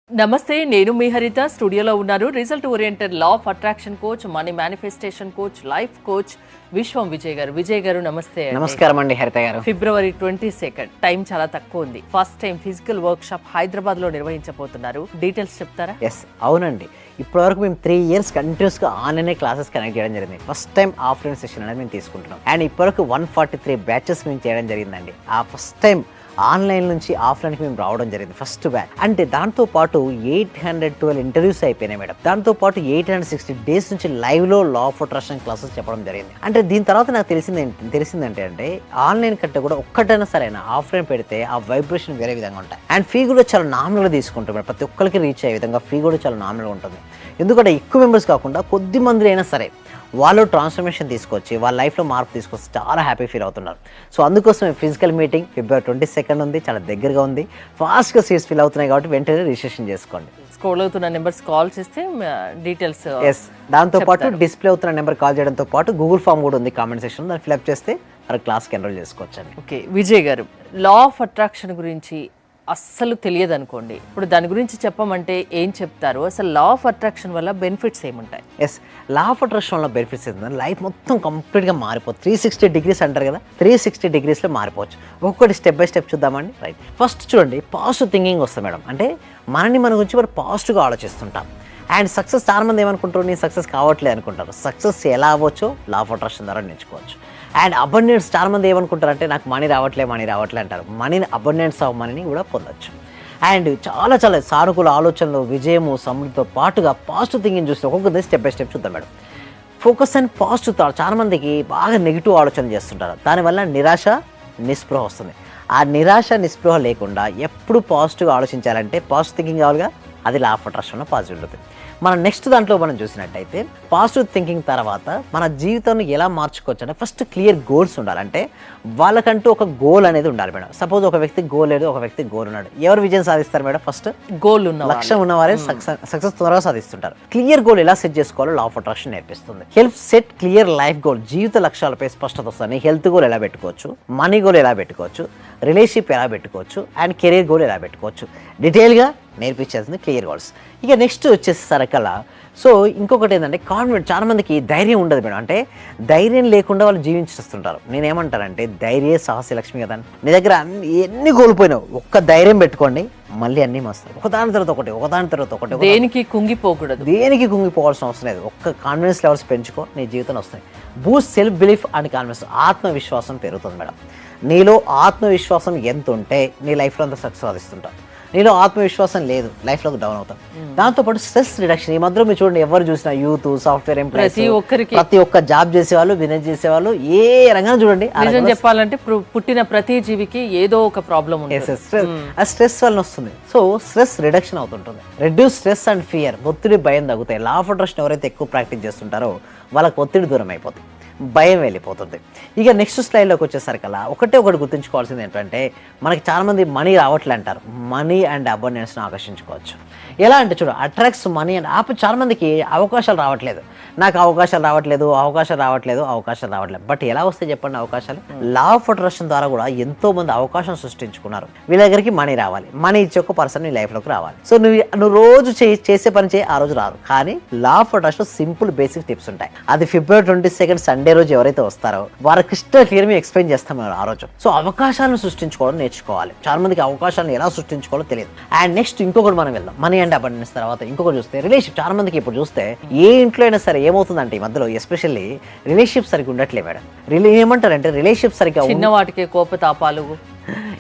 నమస్తే, నేను మీ హరిత. స్టూడియోలో ఉన్నారు result oriented law of attraction coach, money manifestation coach, life coach విశ్వం విజయ్ గారు. విజయ్ గారు నమస్తే. నమస్కారం అండి హరిత గారు. ఫిబ్రవరి 22 టైం చాలా తక్కువ ఉంది. First time physical work shop Hyderabad లో నిర్వహించబోతున్నారు. డీటెయిల్స్ చెప్తారా? ఎస్, అవునండి. ఇప్పటి వరకు మేము 3 years కంటిన్యూస్ గా ఆన్లైన్ క్లాసెస్ కనెక్ట్ చేయడం జరిగింది. ఫస్ట్ టైం ఆఫ్లైన్ సెషన్ అనేది మేము తీసుకుంటున్నాం. అండ్ ఇప్పటివరకు 143 బ్యాచెస్ మేము చేయడం జరిగిందండి. ఆ ఫస్ట్ టైం ఆన్లైన్ నుంచి ఆఫ్లైన్కి మేము రావడం జరిగింది ఫస్ట్ బ్యాచ్. అంటే దాంతోపాటు 812 ఇంటర్వ్యూస్ అయిపోయినాయి మేడం. దాంతోపాటు 860 days నుంచి లైవ్లో లా ఆఫ్ అట్రాక్షన్ క్లాసెస్ చెప్పడం జరిగింది. అంటే దీని తర్వాత నాకు తెలిసిందంటే అంటే ఆన్లైన్ కంటే కూడా ఒక్కటైనా సరైన ఆఫ్లైన్ పెడితే ఆ వైబ్రేషన్ వేరే విధంగా ఉంటాయి. అండ్ ఫీ కూడా చాలా నామినల్గా తీసుకుంటాం మేడం. ప్రతి ఒక్కరికి రీచ్ అయ్యే విధంగా ఫీ కూడా చాలా నామినల్గా ఉంటుంది. ఎందుకంటే ఎక్కువ మెంబర్స్ కాకుండా కొద్ది మంది అయినా సరే వాళ్ళు ట్రాన్స్ఫర్మేషన్ తీసుకొచ్చి వాళ్ళ లైఫ్లో మార్పు తీసుకొచ్చి చాలా హ్యాపీ ఫీల్ అవుతున్నారు. సో అందుకోసం ఫిజికల్ మీటింగ్ ఫిబ్రవరి 22 ఉంది, చాలా దగ్గరగా ఉంది. ఫాస్ట్గా సీట్స్ ఫిల్ అవుతున్నాయి కాబట్టి వెంటనే రిజిస్ట్రేషన్ చేసుకోండి. స్క్రోల్ అవుతున్న నెంబర్స్ కాల్ చేస్తే డీటెయిల్స్. ఎస్, దాంతోపాటు డిస్ప్లే అవుతున్న నెంబర్ కాల్ చేయడంతో పాటు గూగుల్ ఫామ్ కూడా ఉంది కామెంట్ సెక్షన్, దాన్ని ఫిల్అప్ చేస్తే మరి క్లాస్కి ఎన్రోల్ చేసుకోవచ్చండి. ఓకే విజయ్ గారు, లా ఆఫ్ అట్రాక్షన్ గురించి అస్సలు తెలియదు అనుకోండి, ఇప్పుడు దాని గురించి చెప్పమంటే ఏం చెప్తారు? అసలు లా ఆఫ్ అట్రాక్షన్ వల్ల బెనిఫిట్స్ ఏముంటాయి? ఎస్, లా ఆఫ్ అట్రాక్షన్ వల్ల బెనిఫిట్స్ ఏంటంటే లైఫ్ మొత్తం కంప్లీట్గా మారిపోతుంది. 360 degrees అంటారు కదా, 360 degreesలో మారిపోవచ్చు. ఒక్కొక్కటి స్టెప్ బై స్టెప్ చూద్దామండి. రైట్, ఫస్ట్ చూడండి, పాజిటివ్ థింకింగ్ వస్తుంది మేడం. అంటే మన గురించి మరి పాజిటివ్గా ఆలోచిస్తుంటాం. అండ్ సక్సెస్ చాలా మంది ఏమనుకుంటారు, నేను సక్సెస్ కావట్లేదు అనుకుంటారు. సక్సెస్ ఎలా అవ్వచ్చో లా ఆఫ్ అట్రాక్షన్ ద్వారా నేర్చుకోవచ్చు. అండ్ అబండెన్స్ చాలా మంది ఏమనుకుంటారు అంటే నాకు మనీ రావట్లే అంటారు. మనీని అబండెన్స్ ఆఫ్ మనీని కూడా పొందొచ్చు. అండ్ చాలా సానుకూల ఆలోచనలు, విజయము, సమృద్ధితో పాటుగా పాజిటివ్ థింకింగ్ చూస్తే ఒక్కొక్కది స్టెప్ బై స్టెప్ చూద్దాం madam. Focus and positive thought. చాలా మందికి బాగా నెగిటివ్ ఆలోచన చేస్తుంటారు. దానివల్ల నిరాశ, నిస్పృహ వస్తుంది. ఆ నిరాశ, నిస్పృహ లేకుండా ఎప్పుడు పాజిటివ్గా ఆలోచించాలంటే పాజిటివ్ థింకింగ్ కావాలిగా, అది లా ఆఫ్ అట్రాక్షన్లో పాజిటివ్ ఉంటుంది. మనం నెక్స్ట్ దాంట్లో మనం చూసినట్టయితే పాజిటివ్ థింకింగ్ తర్వాత మన జీవితాన్ని ఎలా మార్చుకోవచ్చు అంటే ఫస్ట్ క్లియర్ గోల్స్ ఉండాలంటే వాళ్ళకంటూ ఒక గోల్ అనేది ఉండాలి మేడం. సపోజ్ ఒక వ్యక్తి గోల్ లేదు, ఒక వ్యక్తి గోల్ ఉన్నాడు. ఎవరు విజయం సాధిస్తారు మేడం? ఫస్ట్ గోల్ ఉన్న లక్ష్యం ఉన్నవారే సక్సెస్ త్వరగా సాధిస్తుంటారు. క్లియర్ గోల్ ఎలా సెట్ చేసుకోవాలో లా ఆఫ్ అట్రాక్షన్ నేర్పిస్తుంది. Help set clear life goal. జీవిత లక్ష్యాలపై స్పష్టత వస్తుంది. హెల్త్ గోల్ ఎలా పెట్టుకోవచ్చు, మనీ గోల్ ఎలా పెట్టుకోవచ్చు, రిలేషన్షిప్ ఎలా పెట్టుకోవచ్చు, అండ్ కెరీర్ గోల్ ఎలా పెట్టుకోవచ్చు, డీటెయిల్గా నేర్పించేస్తుంది క్లియర్ గోల్స్. ఇక నెక్స్ట్ వచ్చేసరికల్లా సో ఇంకొకటి ఏంటంటే కాన్ఫిడెంట్. చాలా మందికి ధైర్యం ఉండదు మేడం. అంటే ధైర్యం లేకుండా వాళ్ళు జీవించేస్తుంటారు. నేనేమంటానంటే ధైర్య సాహసి లక్ష్మి కదా. నీ దగ్గర ఎన్ని కోల్పోయినావు, ఒక్క ధైర్యం పెట్టుకోండి, మళ్ళీ అన్నీ వస్తాయి. ఒకదాని తర్వాత ఒకటి. దేనికి కుంగిపోకూడదు, దేనికి కుంగిపోవాల్సిన అవసరం లేదు. ఒక్క కాన్ఫిడెన్స్ లెవెల్స్ పెంచుకో, నీ జీవితంలో వస్తాయి. Boost self belief and confidence. ఆత్మవిశ్వాసం పెరుగుతుంది మేడం. నీలో ఆత్మవిశ్వాసం ఎంత ఉంటే నీ లైఫ్లో అంత సక్సెస్ సాధిస్తుంటావు. నీలో ఆత్మవిశ్వాసం లేదు, లైఫ్లోకి డౌన్ అవుతాం. దాంతోపాటు స్ట్రెస్ రిడక్షన్. ఈ మధ్యలో మీరు చూడండి, ఎవరు చూసినా యూత్, సాఫ్ట్వేర్ ఎంప్లాయీస్, ప్రతి ఒక్క జాబ్ చేసేవాళ్ళు, బిజినెస్ చేసేవాళ్ళు, ఏ రంగాన్ని చూడండి, చెప్పాలంటే పుట్టిన ప్రతి జీవికి ఏదో ఒక ప్రాబ్లం ఉంది. ఆ స్ట్రెస్ వల్ల వస్తుంది. సో స్ట్రెస్ రిడక్షన్ అవుతుంటుంది. Reduce stress and fear. ఒత్తిడి, భయం తగ్గుతాయి. లా ఆఫ్ అట్రాక్షన్ ఎవరైతే ఎక్కువ ప్రాక్టీస్ చేస్తుంటారో వాళ్ళకి ఒత్తిడి దూరం అయిపోతుంది, భయం వెళ్ళిపోతుంది. ఇక నెక్స్ట్ స్లైడ్లోకి వచ్చేసరికల్లా ఒకటి గుర్తుంచుకోవాల్సింది ఏంటంటే మనకి చాలామంది మనీ రావట్లే అంటారు. మనీ అండ్ అబండెన్స్ను ఆకర్షించుకోవచ్చు. ఎలా అంటే చూడు, అట్రాక్ట్స్ మనీ అండ్ చాలా మందికి అవకాశాలు రావట్లేదు. నాకు అవకాశాలు రావట్లేదు. బట్ ఎలా వస్తాయి చెప్పండి అవకాశాలు? లా ఆఫ్ అట్రాక్షన్ ద్వారా కూడా ఎంతో మంది అవకాశం సృష్టించుకున్నారు. వీళ్ళ దగ్గరికి మనీ రావాలి, మనీ ఇచ్చే ఒక పర్సన్ నీ లైఫ్లోకి రావాలి. సో నువ్వు రోజు చేసే పని చేయి, ఆ రోజు రాదు. కానీ లా of attraction simple basic tips ఉంటాయి. అది ఫిబ్రవరి 22 సండే రోజు ఎవరైతే వస్తారో వారి క్రిస్టల్ క్లియర్ మేము ఎక్స్ప్లెయిన్ చేస్తాం ఆ రోజు. సో అవకాశాలను సృష్టించుకోవడం నేర్చుకోవాలి. చాలా మందికి అవకాశాలను ఎలా సృష్టించుకోవాలో తెలియదు. అండ్ నెక్స్ట్ ఇంకొకటి మనం వెళ్దాం. మనీ అండ్ అబండెన్స్ తర్వాత ఇంకొకటి చూస్తే రిలేషన్షిప్. చాలా మందికి ఇప్పుడు చూస్తే ఏ ఇంట్లో అయినా సరే ఏమవుతుందంటే ఈ మధ్యలో ఎస్పెషల్లీ రిలేషన్షిప్ సరిగ్గా ఉండట్లే మేడం. ఏమంటారంటే రిలేషన్షిప్ సరిగ్గా చిన్న వాటికి కోపతాపాలు.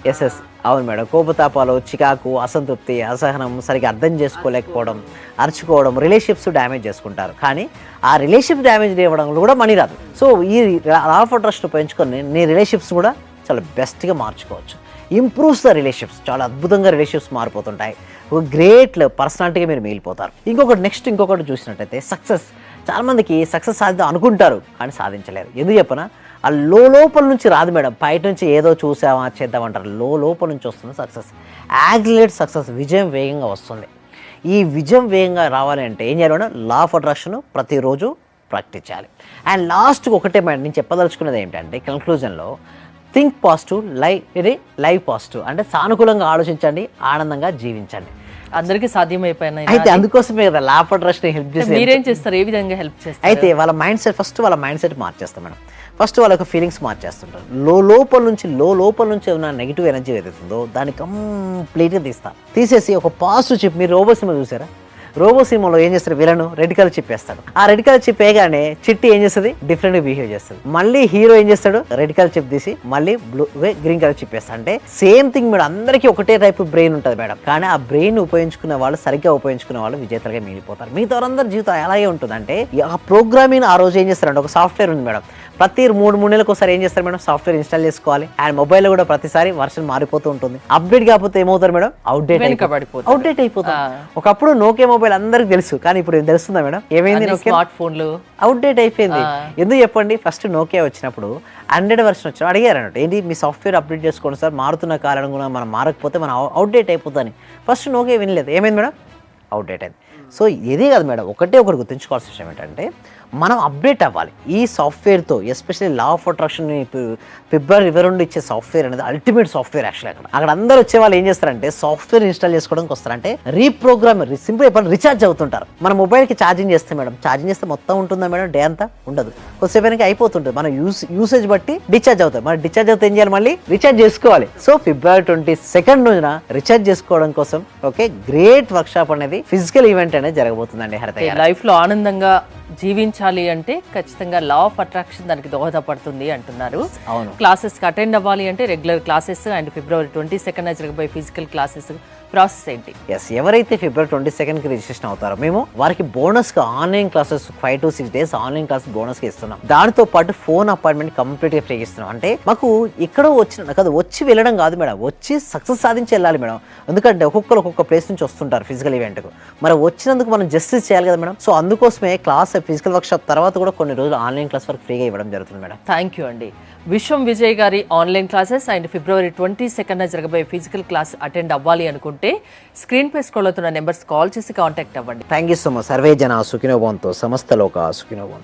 ఎస్, అవును మేడం. కోపతాపాలు, చికాకు, అసంతృప్తి, అసహనం, సరిగ్గా అర్థం చేసుకోలేకపోవడం, అరుచుకోవడం, రిలేషన్షిప్స్ డ్యామేజ్ చేసుకుంటారు. కానీ ఆ రిలేషన్షిప్ డ్యామేజ్ ఇవ్వడంలో కూడా మనీ రాదు. సో ఈ లా ఆఫ్ అట్రాక్షన్ పెంచుకొని నీ రిలేషన్షిప్స్ కూడా చాలా బెస్ట్గా మార్చుకోవచ్చు. Improves the relationships. చాలా అద్భుతంగా రిలేషన్షిప్స్ మారిపోతుంటాయి. ఒక గ్రేట్ పర్సనాలిటీగా మీరు మిగిలిపోతారు. ఇంకొకటి చూసినట్టయితే సక్సెస్. చాలా మందికి సక్సెస్ సాధిద్దాం అనుకుంటారు కానీ సాధించలేరు. ఎందుకు చెప్పనా? ఆ లోపల నుంచి రాదు మేడం. బయట నుంచి ఏదో చూసామా చేద్దామంటారు. లోపల నుంచి వస్తుంది సక్సెస్. Accelerate success. విజయం వేగంగా వస్తుంది. ఈ విజయం వేగంగా రావాలి అంటే ఏం చేయాలి? లా ఆఫ్ అట్రాక్షన్ ప్రతిరోజు ప్రాక్టీస్ చేయాలి. అండ్ లాస్ట్కి ఒకటే మేడం నేను చెప్పదలుచుకున్నది ఏంటంటే కన్క్లూజన్లో థింక్ పాజిటివ్, లైవ్ పాజిటివ్. అంటే సానుకూలంగా ఆలోచించండి, ఆనందంగా జీవించండి. అందరికీ సాధ్యమైపోయినా అయితే అందుకోసమే కదా లా ఆఫ్ అట్రాక్షన్ హెల్ప్ చేసి మీరేం చేస్తారు, ఏ విధంగా హెల్ప్ చేస్తారు? అయితే వాళ్ళ మైండ్ సెట్ ఫస్ట్ వాళ్ళ మైండ్ సెట్ మార్చేస్తాం మేడం. ఫస్ట్ వాళ్ళ ఫీలింగ్స్ మార్చేస్తుంటారు. లోపల నుంచి ఉన్న నెగిటివ్ ఎనర్జీ ఏదైతుందో దాన్ని కంప్లీట్గా తీసేసి ఒక పాజిటివ్ చిప్. మీరు రోబో సినిమా చూసారా? రోబో సినిమాలో ఏం చేస్తారు, విలను రెడ్ కలర్ చిప్ వేస్తాడు. ఆ రెడ్ కలర్ చిప్ వేయగానే చిట్టి ఏం చేస్తుంది, డిఫరెంట్ గా బిహేవ్ చేస్తుంది. మళ్ళీ హీరో ఏం చేస్తాడు, రెడ్ కలర్ చిప్ తీసి మళ్ళీ గ్రీన్ కలర్ చిప్ వేస్తాడు. అంటే సేమ్ థింగ్ మేడం, అందరికీ ఒకటే టైప్ బ్రెయిన్ ఉంటుంది మేడం. కానీ ఆ బ్రెయిన్ ఉపయోగించుకునే వాళ్ళు, సరిగ్గా ఉపయోగించుకునే వాళ్ళు విజేతలుగా మిగిలిపోతారు. మిగతా వారందరి జీవితం ఎలాగే ఉంటుంది. అంటే ఆ ప్రోగ్రామింగ్ ఆ రోజు ఏం చేస్తారంటే, ఒక సాఫ్ట్వేర్ ఉంది మేడం, ప్రతి 3 నెలలకు ఒకసారి ఏం చేస్తారు మేడం, సాఫ్ట్వేర్ ఇన్స్టాల్ చేసుకోవాలి. అండ్ మొబైల్ కూడా ప్రతిసారి వర్షన్ మారిపోతూ ఉంటుంది. అప్డేట్ కాకపోతే ఏమవుతారు మేడం, అవుట్డేట్ అయిపోతుంది. ఒకప్పుడు నోకియా మొబైల్ అందరికి తెలుసు, కానీ ఇప్పుడు తెలుస్తుందా మేడం ఏమైంది, స్మార్ట్ ఫోన్లు అవుట్డేట్ అయిపోయింది. ఎందుకు చెప్పండి, ఫస్ట్ నోకియా వచ్చినప్పుడు 100 వర్షన్ వచ్చిన అడిగారు అన్నట్టు, ఏంటి మీ సాఫ్ట్వేర్ అప్డేట్ చేసుకోండి సార్, మారుతున్న కారణం కూడా మనం మారకపోతే మనం అవుట్డేట్ అయిపోతుంది. ఫస్ట్ నోకియా వినలేదు, ఏమైంది మేడం, అవుట్డేట్ అయింది. సో ఇదే కాదు మేడం, ఒకటి గుర్తుంచుకోవాల్సిన విషయం ఏంటంటే, మనం అప్డేట్ అవ్వాలి ఈ సాఫ్ట్వేర్తో. ఎస్పెషల్లీ లా ఆఫ్ అట్రాక్షన్ ఫిబ్రవరి 22 ఇచ్చే సాఫ్ట్వేర్ అనేది అల్టిమేట్ సాఫ్ట్వేర్. యాక్చువల్లీ అక్కడ అందరూ వచ్చే వాళ్ళు ఏం చేస్తారంటే, సాఫ్ట్వేర్ ఇన్స్టాల్ చేసుకోవడానికి వస్తారంటే రీప్రోగ్రామ్, సింపుల్ చెప్పాలి, రీఛార్జ్ అవుతుంటారు. మన మొబైల్కి ఛార్జింగ్ చేస్తే మేడం, ఛార్జింగ్ చేస్తే మొత్తం ఉంటుందా మేడం, డే అంతా ఉండదు, కొద్దిసేపు అయిపోతుంటుంది. మన యూసేజ్ బట్టి డిశ్చార్జ్ అవుతుంది. మన డిశ్చార్జ్ అవుతే ఏం చేయాలి, మళ్ళీ రీఛార్జ్ చేసుకోవాలి. సో ఫిబ్రవరి 22 రోజున రీఛార్జ్ చేసుకోవడం కోసం ఓకే గ్రేట్ వర్క్ షాప్ అనేది, ఫిజికల్ ఈవెంట్ అనేది జరగబోతుందండి. హరిత లైఫ్ లో ఆనందంగా జీవించాలి అంటే ఖచ్చితంగా లా ఆఫ్ అట్రాక్షన్ దానికి దోహదపడుతుంది అంటున్నారు. అవును. క్లాసెస్ కి అటెండ్ అవ్వాలి అంటే రెగ్యులర్ క్లాసెస్ అండ్ ఫిబ్రవరి 22 జరగబోయే ఫిజికల్ క్లాసెస్ ప్రాసెస్ ఏంటి? ఎవరైతే ఫిబ్రవరి 22కి రిజిస్ట్రేషన్ అవుతారో మేము వారికి బోనస్ గా online classes 5 to 6 days online class bonus గా ఇస్తున్నాం. దానితో పాటు ఫోన్ అపాయింట్మెంట్ కంప్లీట్ గా ఫ్రీ ఇస్తున్నాం. అంటే మాకు ఇక్కడ వచ్చిన కదా, వచ్చి వెళ్ళడం కాదు మేడం, వచ్చి సక్సెస్ సాధించి వెళ్ళాలి మేడం. ఎందుకంటే ఒక్కొక్క ప్లేస్ నుంచి వస్తుంటారు ఫిజికల్ ఈవెంట్ కు, మరి వచ్చినందుకు మనం జస్టిస్ చేయాలి కదా మేడం. సో అందుకోసమే క్లాస్ ఫిజికల్ వర్క్ షాప్ తర్వాత కూడా కొన్ని రోజులు ఆన్లైన్ క్లాస్ వరకు ఫ్రీగా ఇవ్వడం జరుగుతుంది మేడం. థ్యాంక్ యూ అండి. విశ్వం విజయ్ గారి ఆన్లైన్ క్లాసెస్ అండ్ ఫిబ్రవరి 22 జరగబోయే ఫిజికల్ క్లాస్ అటెండ్ అవ్వాలి అనుకుంటే స్క్రీన్ పై స్క్రోల్ అవుతున్న నెంబర్స్ కాల్ చేసి కాంటాక్ట్ అవ్వండి. Thank you so much. Survey జన సుఖినో భవంతు, సమస్త లోక సుఖినో భవంతు.